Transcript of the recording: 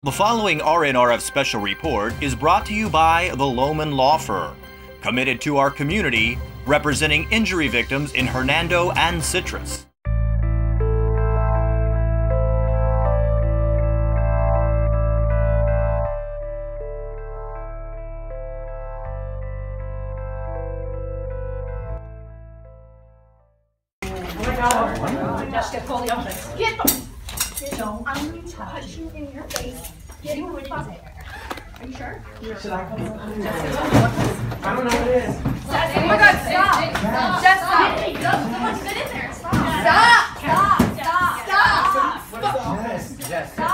The following RNRF special report is brought to you by the Lohman Law Firm, committed to our community, representing injury victims in Hernando and Citrus. I'm going to punch you in your face. Get you in your face. Are you sure? Should I come on? I don't know what it is. Oh my God, stop! Just stop! Hey, someone's been in there. Stop! Stop! Stop! Stop! What is this? Stop!